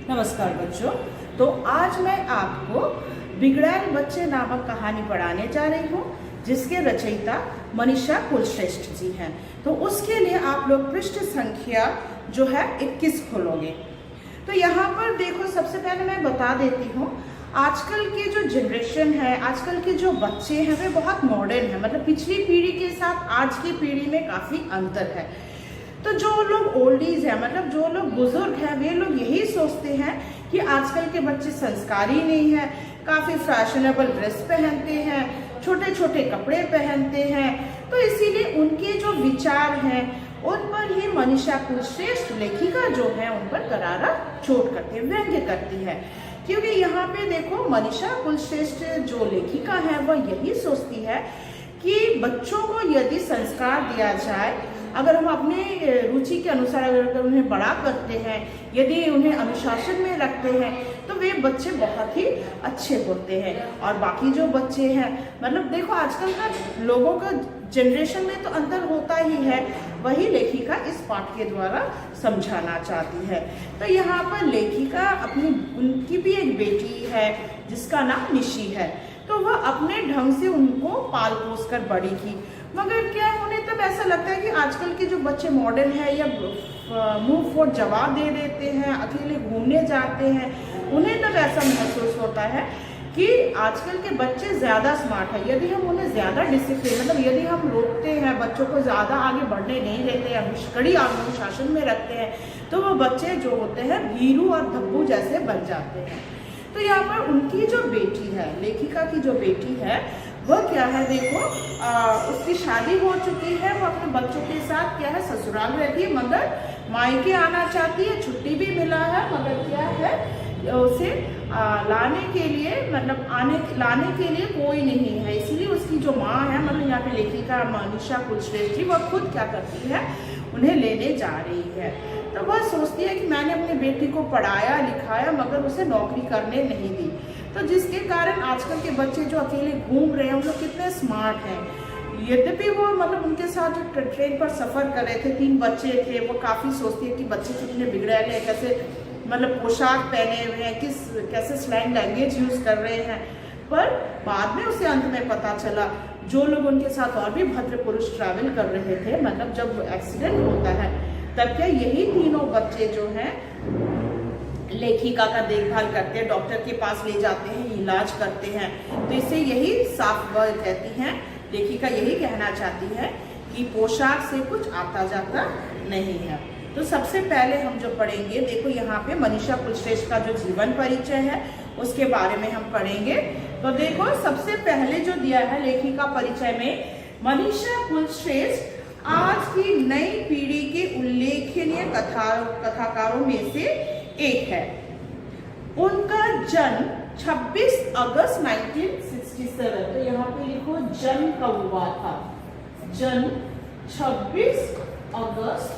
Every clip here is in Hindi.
नमस्कार बच्चों। तो आज मैं आपको बिगड़ैल बच्चे नामक कहानी पढ़ाने जा रही हूँ, जिसके रचयिता मनीषा कुलश्रेष्ठ जी हैं। तो उसके लिए आप लोग पृष्ठ संख्या जो है 21 खोलोगे। तो यहाँ पर देखो, सबसे पहले मैं बता देती हूँ, आजकल की जो जनरेशन है, आजकल के जो बच्चे हैं वे बहुत मॉडर्न है। मतलब पिछली पीढ़ी के साथ आज की पीढ़ी में काफ़ी अंतर है। तो जो लोग ओल्डीज हैं, मतलब जो लोग बुजुर्ग हैं, वे लोग यही सोचते हैं कि आजकल के बच्चे संस्कारी नहीं है, काफ़ी फैशनेबल ड्रेस पहनते हैं, छोटे छोटे कपड़े पहनते हैं। तो इसीलिए उनके जो विचार हैं उन पर ही मनीषा कुलश्रेष्ठ लेखिका जो है उन पर करारा चोट करती है, व्यंग्य करती है। क्योंकि यहाँ पे देखो, मनीषा कुलश्रेष्ठ जो लेखिका है वह यही सोचती है कि बच्चों को यदि संस्कार दिया जाए, अगर हम अपने रुचि के अनुसार अगर उन्हें बड़ा करते हैं, यदि उन्हें अनुशासन में रखते हैं, तो वे बच्चे बहुत ही अच्छे होते हैं। और बाकी जो बच्चे हैं, मतलब देखो आजकल का लोगों का जनरेशन में तो अंतर होता ही है, वही लेखिका इस पाठ के द्वारा समझाना चाहती है। तो यहाँ पर लेखिका उनकी भी एक बेटी है जिसका नाम निशी है। तो वह अपने ढंग से उनको पाल पोस कर बड़ी की। मगर क्या उन्हें तब ऐसा लगता है कि आजकल के जो बच्चे मॉडर्न है या मुंह फोड़ जवाब दे देते हैं, अकेले घूमने जाते हैं, उन्हें तब ऐसा महसूस होता है कि आजकल के बच्चे ज़्यादा स्मार्ट है। यदि हम उन्हें ज़्यादा डिसिप्लिन, मतलब यदि हम रोकते हैं, बच्चों को ज़्यादा आगे बढ़ने नहीं देते हैं, कड़ी अनुशासन में रखते हैं, तो वो बच्चे जो होते हैं भीरू और धब्बू जैसे बन जाते हैं। तो यहाँ पर उनकी जो बेटी है, लेखिका की जो बेटी है, वह क्या है, देखो उसकी शादी हो चुकी है, वो अपने बच्चों के साथ क्या है ससुराल रहती है, मगर मायके आना चाहती है, छुट्टी भी मिला है, मगर क्या है उसे लाने के लिए, मतलब लाने के लिए कोई नहीं है। इसलिए उसकी जो माँ है, मतलब यहाँ पे लेखिका मनीषा कुलश्रेष्ठ जी, वह खुद क्या करती है, उन्हें लेने जा रही है। तो वह सोचती है कि मैंने अपनी बेटी को पढ़ाया लिखाया, मगर उसे नौकरी करने नहीं दी। तो जिसके कारण आजकल के बच्चे जो अकेले घूम रहे हैं, वो लोग कितने स्मार्ट हैं। यद्यपि वो मतलब उनके साथ जो ट्रेन पर सफ़र कर रहे थे, 3 बच्चे थे, वो काफ़ी सोचती है कि बच्चे कितने बिगड़ैल हैं, कैसे मतलब पोशाक पहने हुए हैं, कैसे स्लैंग लैंग्वेज यूज़ कर रहे हैं। पर बाद में उसे अंत में पता चला, जो लोग उनके साथ और भी भद्र पुरुष ट्रैवल कर रहे थे, मतलब जब एक्सीडेंट होता है तब क्या यही तीनों बच्चे जो हैं लेखिका का देखभाल करते हैं, डॉक्टर के पास ले जाते हैं, इलाज करते हैं। तो इससे यही साफ वह कहती हैं, लेखिका यही कहना चाहती है कि पोशाक से कुछ आता जाता नहीं है। तो सबसे पहले हम जो पढ़ेंगे, देखो यहाँ पे मनीषा कुलश्रेष्ठ का जो जीवन परिचय है उसके बारे में हम पढ़ेंगे। तो देखो सबसे पहले जो दिया है लेखिका परिचय में, मनीषा कुलश्रेष्ठ आज की नई पीढ़ी के उल्लेखनीय कथाकारों में से एक है। उनका जन्म 26 अगस्त 1967, तो यहाँ पे लिखो जन्म कब हुआ था, जन्म 26 अगस्त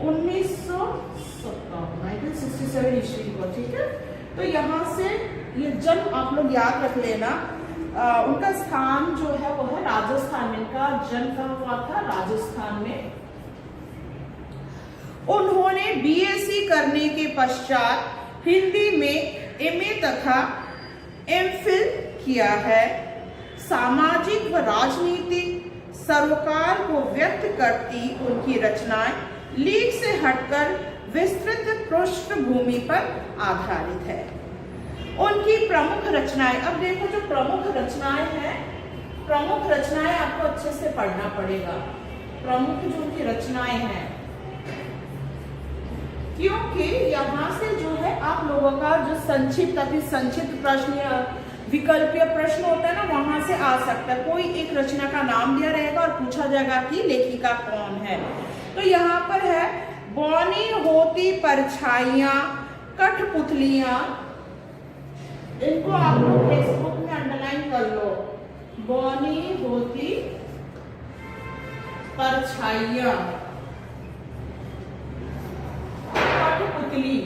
1967 ईस्वी को। ठीक है, तो यहाँ से ये जन्म आप लोग याद रख लेना। उनका स्थान जो है वो है राजस्थान में। इनका जन्म कहाँ हुआ था, राजस्थान में। उन्होंने बीएससी करने के पश्चात हिंदी में एमए तथा एमफिल किया है। सामाजिक व राजनीतिक सरोकार को व्यक्त करती उनकी रचनाएं लीक से हटकर विस्तृत पृष्ठभूमि पर आधारित है। उनकी प्रमुख रचनाएं, अब देखो जो प्रमुख रचनाएं हैं, प्रमुख रचनाएं आपको अच्छे से पढ़ना पड़ेगा। प्रमुख जो उनकी रचनाएं हैं, क्योंकि यहाँ से जो है आप लोगों का जो संक्षिप्त प्रश्न या विकल्पीय प्रश्न होता है ना, वहां से आ सकता है। कोई एक रचना का नाम दिया रहेगा और पूछा जाएगा कि लेखिका कौन है। तो यहाँ पर है, बौनी होती परछाइयां कठपुतलियां, इनको आप लोग टेक्स्ट बुक में अंडरलाइन कर लो। बौनी होती परछाइयां कठपुतली,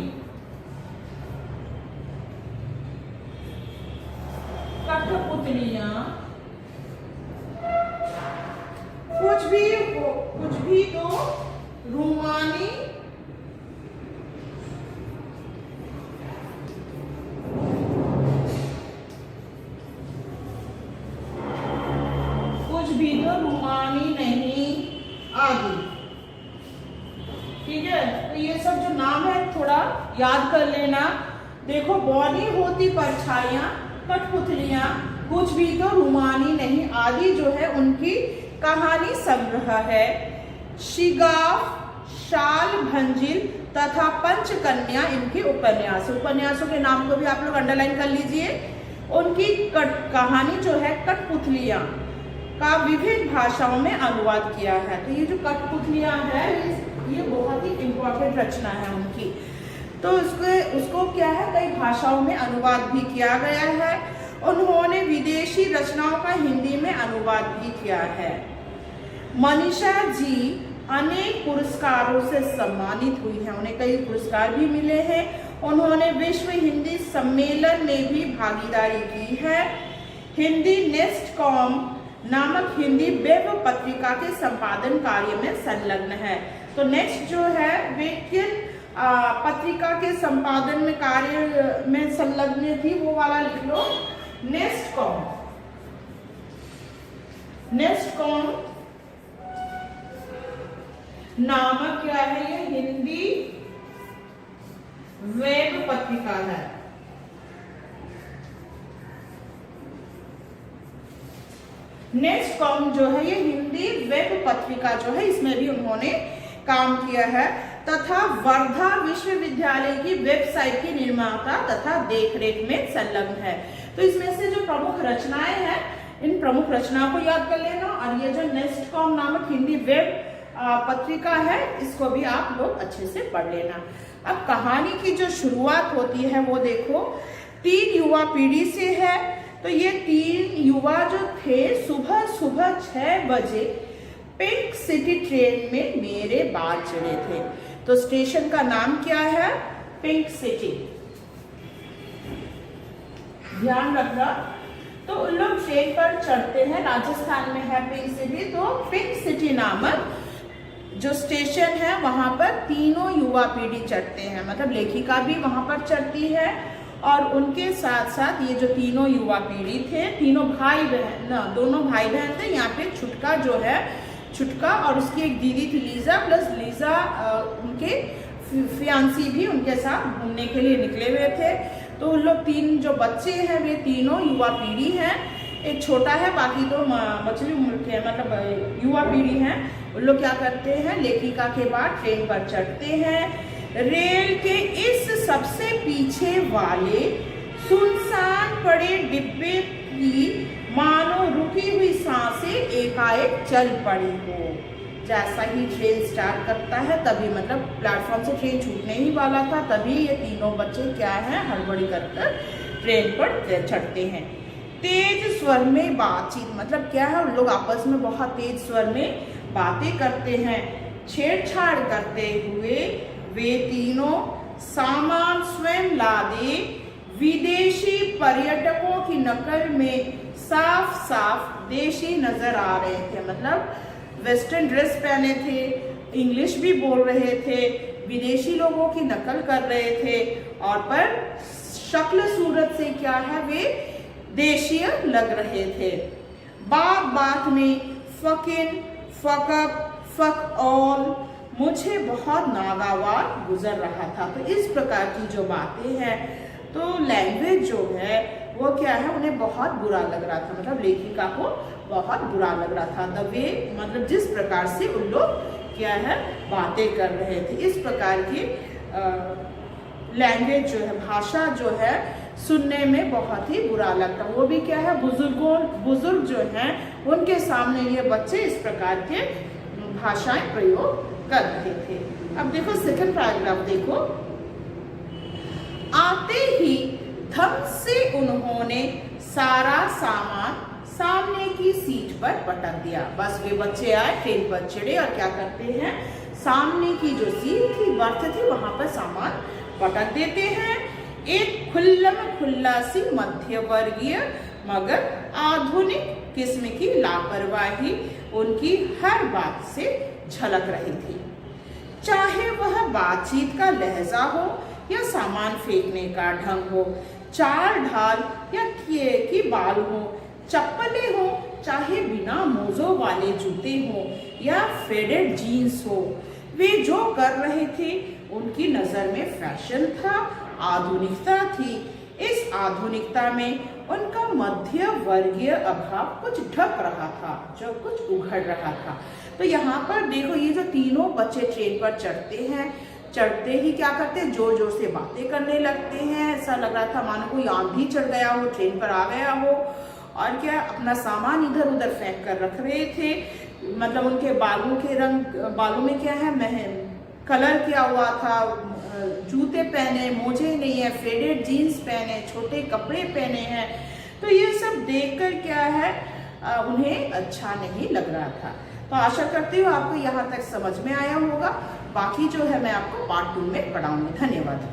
कठपुतलियां, कुछ भी तो रूमानी आदि। ठीक है, तो ये सब जो नाम है थोड़ा याद कर लेना। देखो, बौनी होती परछाइयां, कठपुतलियां, कुछ भी तो रुमानी नहीं आदि जो है उनकी कहानी संग्रह है। शिगाफ, शाल भंजिल तथा पंचकन्या इनके उपन्यास, उपन्यासों के नाम को भी आप लोग अंडरलाइन कर लीजिए। उनकी कहानी जो है कठपुतलियां का विभिन्न भाषाओं में अनुवाद किया है। तो ये जो कठपुतलियां है ये बहुत ही इम्पोर्टेंट रचना है उनकी। तो उसको क्या है, कई भाषाओं में अनुवाद भी किया गया है। उन्होंने विदेशी रचनाओं का हिंदी में अनुवाद भी किया है। मनीषा जी अनेक पुरस्कारों से सम्मानित हुई है, उन्हें कई पुरस्कार भी मिले हैं। उन्होंने विश्व हिंदी सम्मेलन में भी भागीदारी की है। हिंदी नेस्ट कॉम नामक हिंदी वेब पत्रिका के संपादन कार्य में संलग्न है। तो नेक्स्ट जो है वे किन पत्रिका के संपादन में कार्य में संलग्न थी, वो वाला लिख लो। नेस्ट कॉम, नेस्ट कॉम नामक क्या है, ये हिंदी वेब पत्रिका है। नेक्स्ट कॉम जो है ये हिंदी वेब पत्रिका जो है इसमें भी उन्होंने काम किया है तथा वर्धा विश्वविद्यालय की वेबसाइट की निर्माता तथा देखरेख में संलग्न है। तो इसमें से जो प्रमुख रचनाएं हैं इन प्रमुख रचनाओं को याद कर लेना। और ये जो नेक्स्ट कॉम नामक हिंदी वेब पत्रिका है इसको भी आप लोग अच्छे से पढ़ लेना। अब कहानी की जो शुरुआत होती है वो देखो 3 युवा पीढ़ी से है। तो ये 3 युवा जो थे सुबह 6 बजे पिंक सिटी ट्रेन में मेरे बाद चढ़े थे। तो स्टेशन का नाम क्या है, पिंक सिटी, ध्यान रखना। तो उन लोग ट्रेन पर चढ़ते हैं, राजस्थान में है पिंक सिटी। तो पिंक सिटी नामक जो स्टेशन है वहां पर तीनों युवा पीढ़ी चढ़ते हैं, मतलब लेखिका भी वहां पर चढ़ती है और उनके साथ साथ ये जो तीनों युवा पीढ़ी थे, तीनों भाई बहन, दोनों भाई बहन थे। यहाँ पे छुटका जो है, छुटका और उसकी एक दीदी थी लीजा, प्लस लीजा उनके फियांसी भी उनके साथ घूमने के लिए निकले हुए थे। तो उन लोग 3 जो बच्चे हैं वे तीनों युवा पीढ़ी हैं। एक छोटा है, बाकी तो मछली उम्र के मतलब युवा पीढ़ी हैं। उन लोग क्या करते हैं, लेखिका के बाद ट्रेन पर चढ़ते हैं। रेल के इस सबसे पीछे वाले सुनसान पड़े डिब्बे की मानो रुकी हुई सांसें एकाएक चल पड़ी हो। जैसा ही ट्रेन स्टार्ट करता है तभी, मतलब प्लेटफॉर्म से ट्रेन छूटने ही वाला था, तभी ये तीनों बच्चे क्या हैं, हड़बड़ी कर ट्रेन पर चढ़ते हैं। तेज स्वर में बातचीत, मतलब क्या है, उन लोग आपस में बहुत तेज स्वर में बातें करते हैं। छेड़छाड़ करते हुए वे तीनों सामान स्वयं लादे विदेशी पर्यटकों की नकल में साफ साफ देशी नजर आ रहे थे। मतलब वेस्टर्न ड्रेस पहने थे, इंग्लिश भी बोल रहे थे, विदेशी लोगों की नकल कर रहे थे और पर शक्ल सूरत से क्या है, वे देशीय लग रहे थे। बात बात में फकिन, फकअप, फक ऑल मुझे बहुत नागवार गुजर रहा था। तो इस प्रकार की जो बातें हैं, तो लैंग्वेज जो है वो क्या है, उन्हें बहुत बुरा लग रहा था, मतलब लेखिका को बहुत बुरा लग रहा था। द वे, मतलब जिस प्रकार से उन लोग क्या है बातें कर रहे थे, इस प्रकार की लैंग्वेज जो है, भाषा जो है सुनने में बहुत ही बुरा लगता। वो भी क्या है, बुजुर्ग जो हैं उनके सामने ये बच्चे इस प्रकार के भाषाएं प्रयोग कर रहे थे। अब देखो सेकंड पैराग्राफ देखो। आते ही धम से उन्होंने सारा सामान सामने की सीट पर पटक दिया। बस वे बच्चे आए, ट्रेन पर चढ़े और क्या करते हैं, सामने की जो सीट थी, बर्थ थी, वहां पर सामान पटक देते हैं। एक खुल्लम खुल्ला सी मध्यवर्गीय मगर आधुनिक किस्म की लापरवाही उनकी हर बात से झलक रही थी। चाहे वह बातचीत का लहजा हो या सामान फेंकने का ढंग हो, चाल ढाल या किए की बाल हो, चप्पलें हो चाहे बिना मोज़ों वाले जूते हो या फेडेड जीन्स हो, वे जो कर रहे थे उनकी नज़र में फैशन था, आधुनिकता थी। इस आधुनिकता में उनका मध्य वर्गीय अभाव कुछ ढक रहा था, जो कुछ उघड़ रहा था। तो यहाँ पर देखो, ये जो तीनों बच्चे ट्रेन पर चढ़ते हैं, चढ़ते ही क्या करते हैं, जोर जोर से बातें करने लगते हैं। ऐसा लग रहा था मानो कोई आंधी चढ़ गया हो, ट्रेन पर आ गया हो। और क्या, अपना सामान इधर उधर फेंक कर रख रहे थे। मतलब उनके बालों के रंग, बालों में क्या है, कलर किया हुआ था, जूते पहने, मोजे नहीं है, फेडेड जीन्स पहने, छोटे कपड़े पहने हैं। तो ये सब देखकर क्या है, उन्हें अच्छा नहीं लग रहा था। तो आशा करती हूँ आपको यहाँ तक समझ में आया होगा। बाकी जो है मैं आपको पार्ट 2 में पढ़ाऊंगी। धन्यवाद।